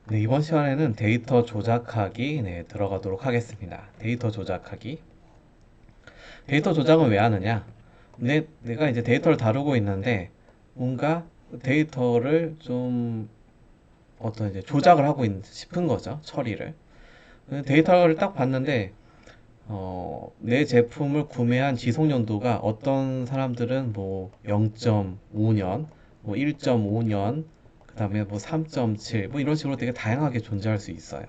네, 이번 시간에는 데이터 조작하기 들어가도록 하겠습니다. 데이터 조작하기. 데이터 조작은 왜 하느냐? 내가 이제 데이터를 다루고 있는데 뭔가 데이터를 좀 어떤 이제 조작을 하고 싶은 거죠. 처리를. 데이터를 딱 봤는데 내 제품을 구매한 지속 연도가 어떤 사람들은 뭐 0.5년, 뭐 1.5년, 그다음에 뭐 3.7, 뭐 이런 식으로 되게 다양하게 존재할 수 있어요.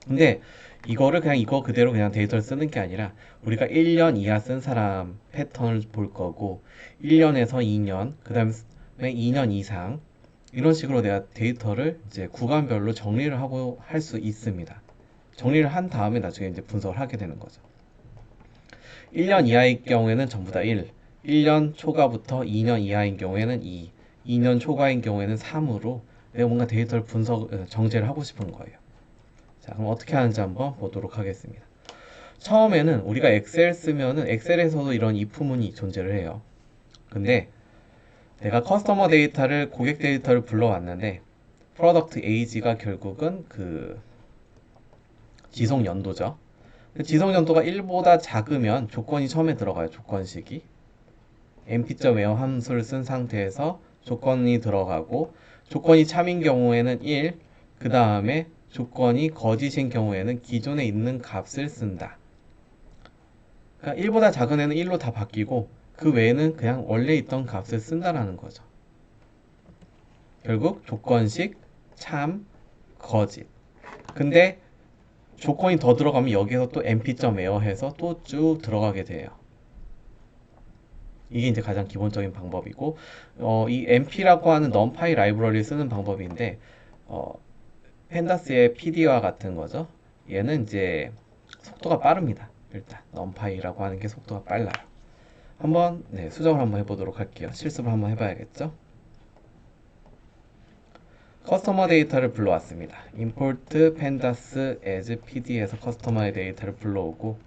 근데 이거를 그냥 이거 그대로 그냥 데이터를 쓰는 게 아니라 우리가 1년 이하 쓴 사람 패턴을 볼 거고 1년에서 2년, 그다음에 2년 이상 이런 식으로 내가 데이터를 이제 구간별로 정리를 하고 할 수 있습니다. 정리를 한 다음에 나중에 이제 분석을 하게 되는 거죠. 1년 이하의 경우에는 전부 다 1, 1년 초과부터 2년 이하인 경우에는 2, 2년 초과인 경우에는 3으로 내가 뭔가 데이터를 정제를 하고 싶은 거예요. 자, 그럼 어떻게 하는지 한번 보도록 하겠습니다. 처음에는 우리가 엑셀 쓰면은 엑셀에서도 이런 if문이 존재를 해요. 근데 내가 커스터머 데이터를 고객 데이터를 불러왔는데 프로덕트 에이지가 결국은 그 지속 연도죠. 지속 연도가 1보다 작으면 조건이 처음에 들어가요. 조건식이. np.where 함수를 쓴 상태에서 조건이 들어가고 조건이 참인 경우에는 1, 그 다음에 조건이 거짓인 경우에는 기존에 있는 값을 쓴다. 그러니까 1보다 작은 애는 1로 다 바뀌고 그 외에는 그냥 원래 있던 값을 쓴다라는 거죠. 결국 조건식, 참, 거짓. 근데 조건이 더 들어가면 여기서 또 np.where 해서 또 쭉 들어가게 돼요. 이게 이제 가장 기본적인 방법이고 이 np라고 하는 numpy 라이브러리를 쓰는 방법인데 어, 펜다스의 PD와 같은 거죠. 얘는 이제 속도가 빠릅니다. 일단 numpy라고 하는 게 속도가 빨라요. 한번 수정을 한번 해보도록 할게요. 실습을 한번 해봐야겠죠. 커스터머 데이터를 불러왔습니다. import pandas as pd에서 커스터머의 데이터를 불러오고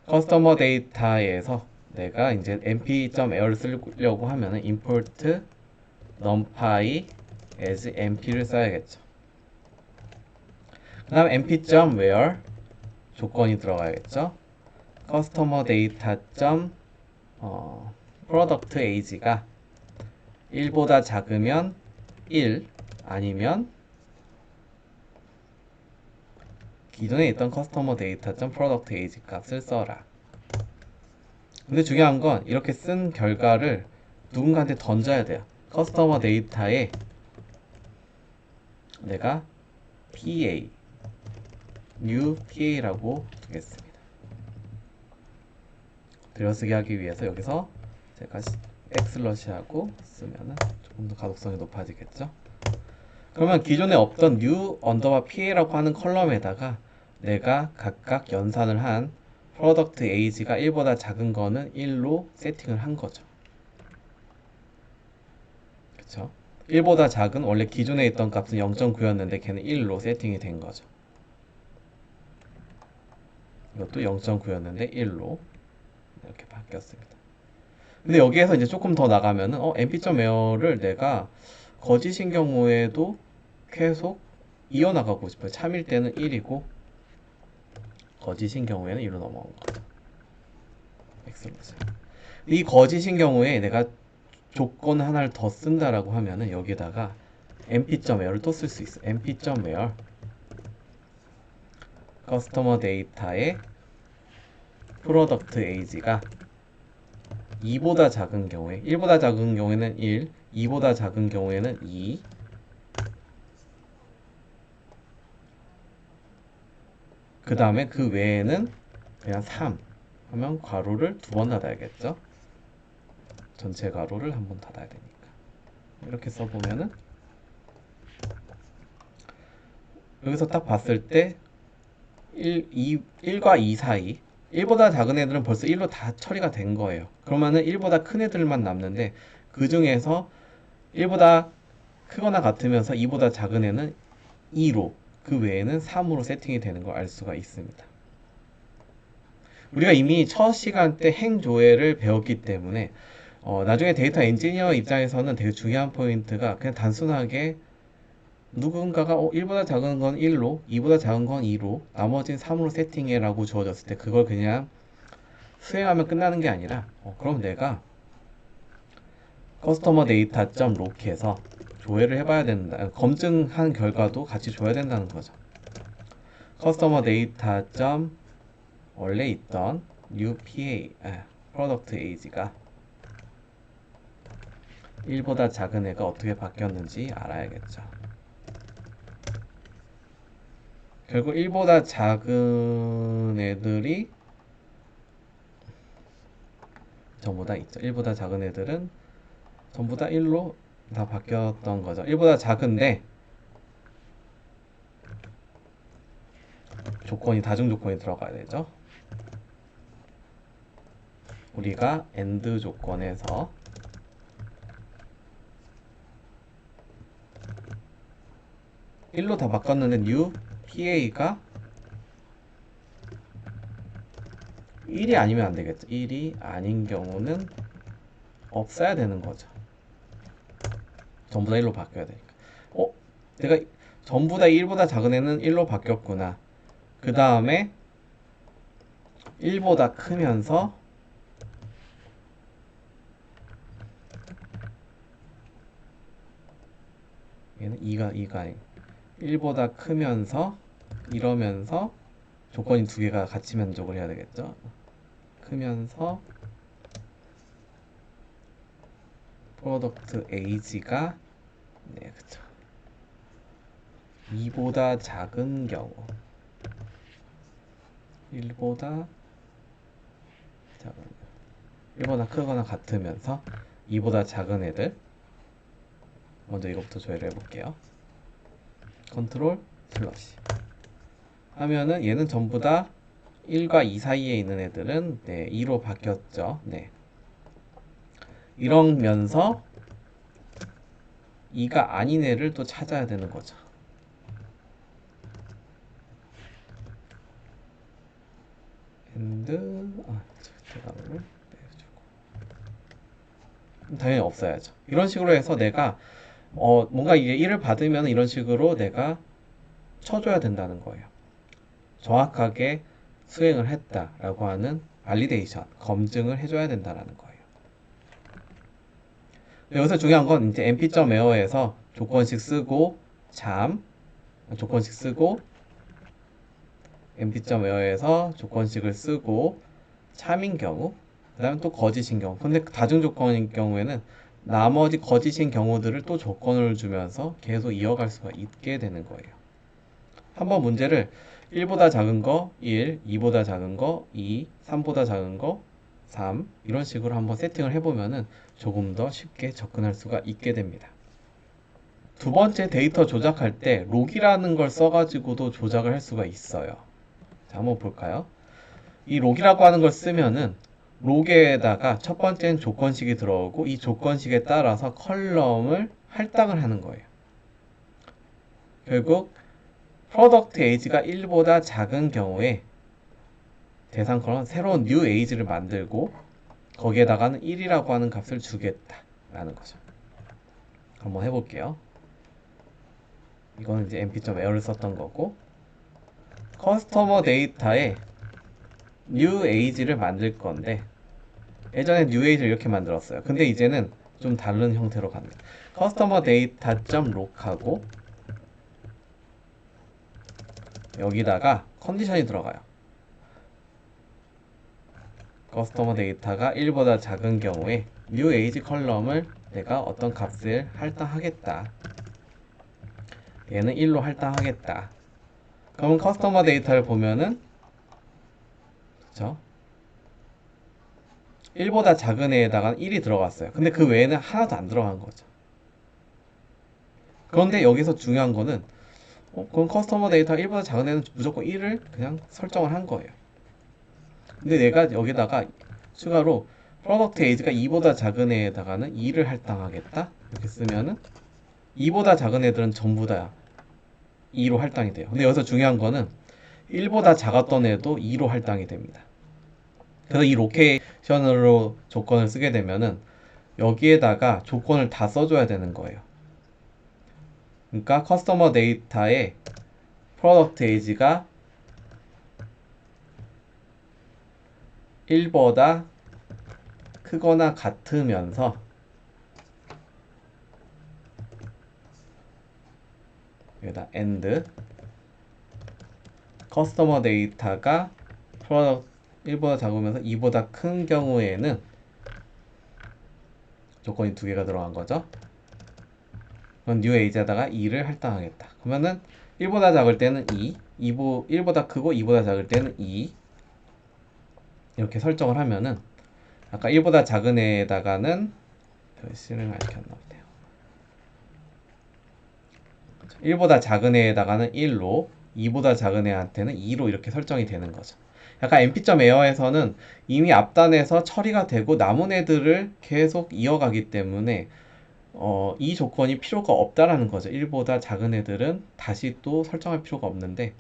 커스터머 데이터에서 내가 이제 np.er를 쓰려고 하면은 import numpy as np를 써야겠죠. 그 다음 np.where 조건이 들어가야겠죠. 커스터머 데이터 product age가 1보다 작으면 1 아니면 기존에 있던 커스터머 데이터 product age 값을 써라. 근데 중요한 건 이렇게 쓴 결과를 누군가한테 던져야 돼요. 커스터머 데이터에 내가 PA, new PA라고 두겠습니다. 들여쓰기 하기 위해서 여기서 제가 엑슬러시하고 쓰면은 조금 더 가독성이 높아지겠죠. 그러면 기존에 없던 new 언더바 PA라고 하는 컬럼에다가 내가 각각 연산을 한 프로덕트 에이지가 1보다 작은 거는 1로 세팅을 한 거죠. 그쵸? 1보다 작은 원래 기존에 있던 값은 0.9였는데 걔는 1로 세팅이 된 거죠. 이것도 0.9였는데 1로 이렇게 바뀌었습니다. 근데 여기에서 이제 조금 더 나가면은 np.where를 내가 거짓인 경우에도 계속 이어나가고 싶어요. 참일 때는 1이고 거짓인 경우에는 1로 넘어간 거예요. 엑셀러스. 이 거짓인 경우에 내가 조건 하나를 더 쓴다라고 하면은 여기다가 np.where를 또 쓸 수 있어. np.where 커스터머 데이터의 프로덕트 에이지가 2보다 작은 경우에 1보다 작은 경우에는 1, 2보다 작은 경우에는 2, 그 다음에 그 외에는 그냥 3 하면 괄호를 두 번 닫아야겠죠. 전체 괄호를 한 번 닫아야 되니까 이렇게 써보면은 여기서 딱 봤을 때 1과 2 사이 1보다 작은 애들은 벌써 1로 다 처리가 된 거예요. 그러면은 1보다 큰 애들만 남는데 그 중에서 1보다 크거나 같으면서 2보다 작은 애는 2로 그 외에는 3으로 세팅이 되는 걸 알 수가 있습니다. 우리가 이미 첫 시간 때 행 조회를 배웠기 때문에 나중에 데이터 엔지니어 입장에서는 되게 중요한 포인트가 그냥 단순하게 누군가가 1보다 작은 건 1로, 2보다 작은 건 2로, 나머지는 3으로 세팅해 라고 주어졌을 때 그걸 그냥 수행하면 끝나는 게 아니라 그럼 내가 커스터머 데이터 록해서 조회를 해봐야 된다. 검증한 결과도 같이 줘야 된다는 거죠. 커스터머 데이터 원래 있던 UPA 프로덕트 에이지가 1보다 작은 애가 어떻게 바뀌었는지 알아야겠죠. 결국 1보다 작은 애들이 전부 다 있죠. 1보다 작은 애들은 전부 다 1로 다 바뀌었던 거죠. 1보다 작은데 조건이 다중 조건이 들어가야 되죠. 우리가 AND 조건에서 일로 다 바꿨는데 new PA가 1이 아니면 안 되겠죠. 1이 아닌 경우는 없어야 되는 거죠. 전부 다 1로 바뀌어야 되니까. 내가 전부 다 1보다 작은 애는 1로 바뀌었구나. 그 다음에 1보다 크면서 얘는 2가 아니고 1보다 크면서 이러면서 조건이 두 개가 같이 만족을 해야 되겠죠. 크면서 프로덕트 에이지가 네, 그쵸. 2보다 작은 경우 1보다 작은 1보다 크거나 같으면서 2보다 작은 애들 먼저 이것부터 조회를 해볼게요. 컨트롤 슬러시 하면은 얘는 전부 다 1과 2 사이에 있는 애들은 네, 2로 바뀌었죠. 네. 이러면서 2가 아닌 애를 또 찾아야 되는 거죠. and 대괄호를 빼주고 당연히 없어야죠. 이런 식으로 해서 내가 뭔가 이게 1을 받으면 이런 식으로 내가 쳐줘야 된다는 거예요. 정확하게 수행을 했다라고 하는 발리데이션, 검증을 해줘야 된다는 거예요. 여기서 중요한 건 이제 np.error에서 조건식 쓰고 조건식 쓰고 np.error에서 조건식을 쓰고 참인 경우 그 다음에 또 거짓인 경우 근데 다중 조건인 경우에는 나머지 거짓인 경우들을 또 조건을 주면서 계속 이어갈 수가 있게 되는 거예요. 한번 문제를 1보다 작은 거 1, 2보다 작은 거 2, 3보다 작은 거 3 이런 식으로 한번 세팅을 해보면은 조금 더 쉽게 접근할 수가 있게 됩니다. 두 번째 데이터 조작할 때 록이라는 걸 써가지고도 조작을 할 수가 있어요. 자, 한번 볼까요? 이 록이라고 하는 걸 쓰면은 록에다가 첫 번째는 조건식이 들어오고 이 조건식에 따라서 컬럼을 할당을 하는 거예요. 결국 프로덕트 에이지가 1보다 작은 경우에 대상 컬럼 새로운 new age를 만들고 거기에다가는 1이라고 하는 값을 주겠다라는 거죠. 한번 해볼게요. 이거는 이제 np.error를 썼던 거고 커스터머 데이터에 new age를 만들 건데 예전에 new age를 이렇게 만들었어요. 근데 이제는 좀 다른 형태로 갑니다. 커스터머 데이터.log하고 여기다가 컨디션이 들어가요. 커스터머 데이터가 1보다 작은 경우에 new age 컬럼을 내가 어떤 값을 할당하겠다. 얘는 1로 할당하겠다. 그러면 커스터머 데이터를 보면은 그쵸? 1보다 작은 애에다가 1이 들어갔어요. 근데 그 외에는 하나도 안 들어간 거죠. 그런데 여기서 중요한 거는 그럼 커스터머 데이터가 1보다 작은 애는 무조건 1을 그냥 설정을 한 거예요. 근데 내가 여기다가 추가로 프로덕트 에이지가 2보다 작은 애에다가는 2를 할당하겠다 이렇게 쓰면은 2보다 작은 애들은 전부 다 2로 할당이 돼요. 근데 여기서 중요한 거는 1보다 작았던 애도 2로 할당이 됩니다. 그래서 이 로케이션으로 조건을 쓰게 되면은 여기에다가 조건을 다 써줘야 되는 거예요. 그러니까 커스터머 데이터의 프로덕트 에이지가 1보다 크거나 같으면서 여기다 and 커스터머 데이터가 프로덕트 1보다 작으면서 2보다 큰 경우에는 조건이 두 개가 들어간 거죠. 그럼 new age에다가 2를 할당하겠다. 그러면은 1보다 작을 때는 1보다 크고 2보다 작을 때는 2 이렇게 설정을 하면은 아까 1보다 작은 애에다가는 실행을 이렇게 안 나오네요. 1보다 작은 애에다가는 1로 2보다 작은 애한테는 2로 이렇게 설정이 되는 거죠. 약간 np.er에서는 이미 앞단에서 처리가 되고 남은 애들을 계속 이어가기 때문에 이 조건이 필요가 없다라는 거죠. 1보다 작은 애들은 다시 또 설정할 필요가 없는데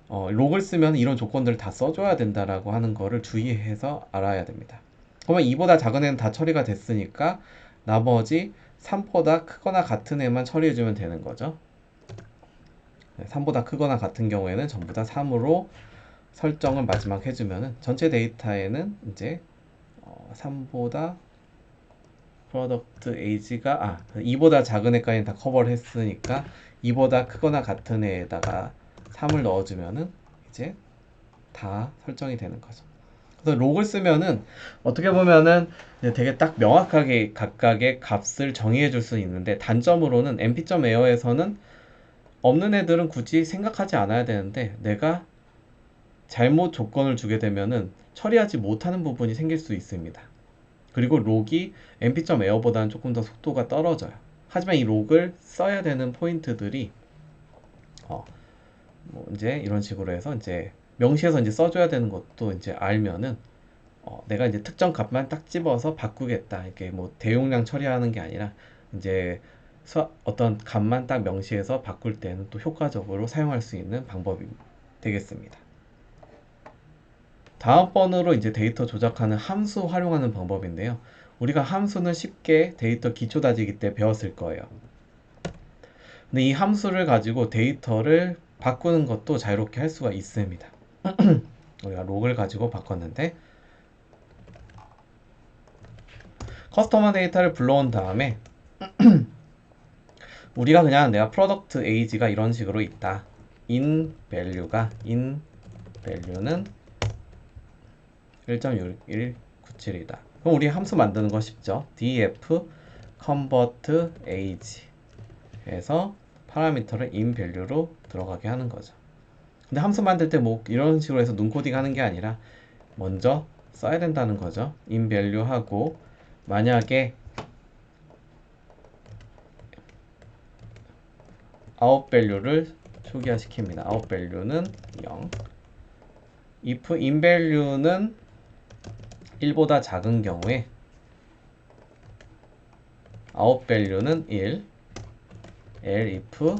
록을 쓰면 이런 조건들을 다 써줘야 된다라고 하는 거를 주의해서 알아야 됩니다. 그러면 2보다 작은 애는 다 처리가 됐으니까 나머지 3보다 크거나 같은 애만 처리해주면 되는 거죠. 3보다 크거나 같은 경우에는 전부 다 3으로 설정을 마지막 해주면은 전체 데이터에는 이제 3보다 프로덕트 에이지가 2보다 작은 애까지는 다 커버를 했으니까 2보다 크거나 같은 애에다가 3을 넣어주면은 이제 다 설정이 되는 거죠. 그래서 록을 쓰면은 어떻게 보면은 되게 딱 명확하게 각각의 값을 정의해 줄 수 있는데 단점으로는 np.er에서는 없는 애들은 굳이 생각하지 않아야 되는데 내가 잘못 조건을 주게 되면은 처리하지 못하는 부분이 생길 수 있습니다. 그리고 록이 np.er보다는 조금 더 속도가 떨어져요. 하지만 이 록을 써야 되는 포인트들이 뭐 이제 이런 식으로 해서 이제 명시해서 이제 써줘야 되는 것도 이제 알면은 내가 이제 특정 값만 딱 집어서 바꾸겠다. 이게 뭐 대용량 처리하는 게 아니라 이제 어떤 값만 딱 명시해서 바꿀 때는 또 효과적으로 사용할 수 있는 방법이 되겠습니다. 다음번으로 이제 데이터 조작하는 함수 활용하는 방법인데요. 우리가 함수는 쉽게 데이터 기초 다지기 때 배웠을 거예요. 근데 이 함수를 가지고 데이터를 바꾸는 것도 자유롭게 할 수가 있습니다. 우리가 록을 가지고 바꿨는데 커스터머 데이터를 불러온 다음에 우리가 그냥 내가 프로덕트 에이지가 이런 식으로 있다. in value는 1.6197이다. 그럼 우리 함수 만드는 거 쉽죠? df convert age 해서 파라미터를 in value로 들어가게 하는 거죠. 근데 함수 만들 때 뭐 이런 식으로 해서 눈코딩 하는 게 아니라 먼저 써야 된다는 거죠. in value 하고 만약에 out value를 초기화시킵니다. out value는 0. if in value는 1보다 작은 경우에 out value는 1. if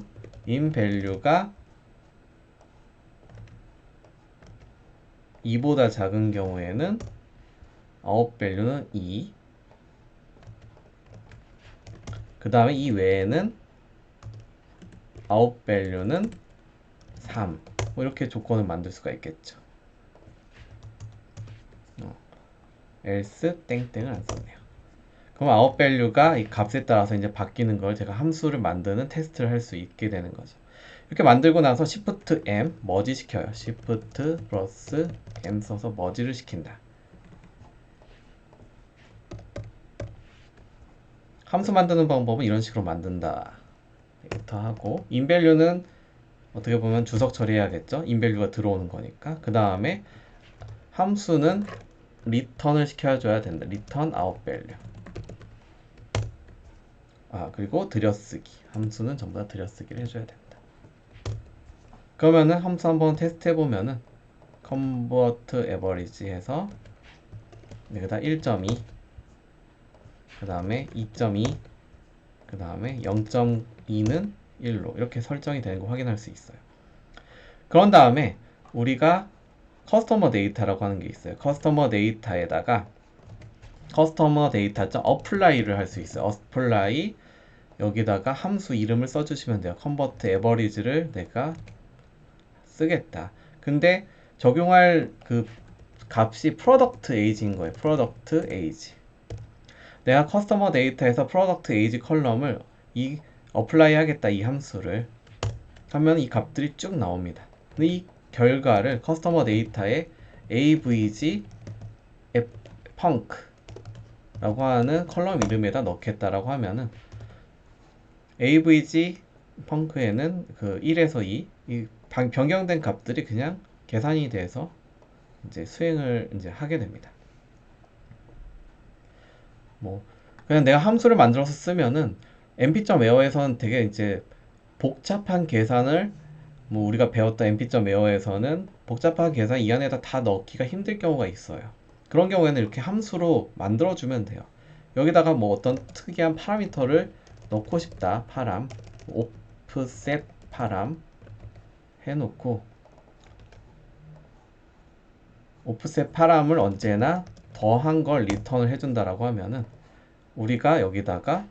in value가 2보다 작은 경우에는 out value는 2. 그 다음에 이 외에는 out value는 3. 뭐 이렇게 조건을 만들 수가 있겠죠. else 땡땡을 안 썼네요. 그럼 out value가 이 값에 따라서 이제 바뀌는 걸 제가 함수를 만드는 테스트를 할 수 있게 되는 거죠. 이렇게 만들고 나서 Shift M 머지 시켜요. Shift 플러스 M 써서 머지를 시킨다. 함수 만드는 방법은 이런 식으로 만든다. 부터 하고 invalue는 어떻게 보면 주석 처리해야겠죠. invalue가 들어오는 거니까. 그 다음에 함수는 return을 시켜줘야 된다. return out value. 그리고 들여쓰기. 함수는 전부 다 들여쓰기를 해줘야 된다. 그러면은 함수 한번 테스트 해보면은 convert average 해서 여기다 1.2, 그 다음에 2.2, 그 다음에 0.2는 1로 이렇게 설정이 되는 거 확인할 수 있어요. 그런 다음에 우리가 커스터머 데이터라고 하는 게 있어요. 커스터머 데이터에다가 커스터머 데이터.apply를 할 수 있어요. apply 여기다가 함수 이름을 써주시면 돼요. convert average를 내가 쓰겠다. 근데 적용할 그 값이 product age인 거예요. product age. 내가 커스터머 데이터에서 product age 컬럼을 이 apply 하겠다. 이 함수를 하면 이 값들이 쭉 나옵니다. 근데 이 결과를 커스터머 데이터에 avg punc 라고 하는 컬럼 이름에다 넣겠다라고 하면은 avg punc에는 그 1에서 2이 변경된 값들이 그냥 계산이 돼서 이제 수행을 이제 하게 됩니다. 뭐 그냥 내가 함수를 만들어서 쓰면은 np.ware에서는 되게 이제 복잡한 계산을 뭐 우리가 배웠던 np.ware에서는 복잡한 계산 이 안에다 다 넣기가 힘들 경우가 있어요. 그런 경우에는 이렇게 함수로 만들어주면 돼요. 여기다가 뭐 어떤 특이한 파라미터를 넣고 싶다. 파람, offset 파람 해놓고 offset 파람을 언제나 더한 걸 리턴을 해준다라고 하면은 우리가 여기다가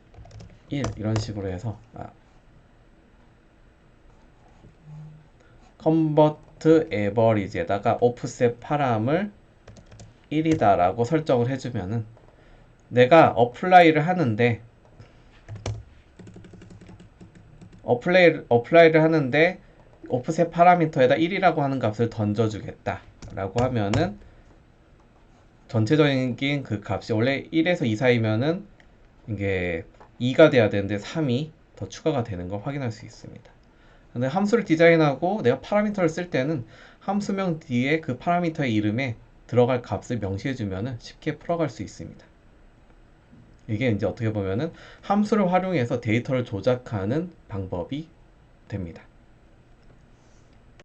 1 이런 식으로 해서 convert average에다가 offset 파람을 1이다 라고 설정을 해주면은 내가 apply를 하는데 apply를 하는데 offset 파라미터에다 1이라고 하는 값을 던져주겠다 라고 하면은 전체적인 그 값이 원래 1에서 2 사이면은 이게 2가 돼야 되는데 3이 더 추가가 되는 걸 확인할 수 있습니다. 근데 함수를 디자인하고 내가 파라미터를 쓸 때는 함수명 뒤에 그 파라미터의 이름에 들어갈 값을 명시해주면 쉽게 풀어갈 수 있습니다. 이게 이제 어떻게 보면은 함수를 활용해서 데이터를 조작하는 방법이 됩니다.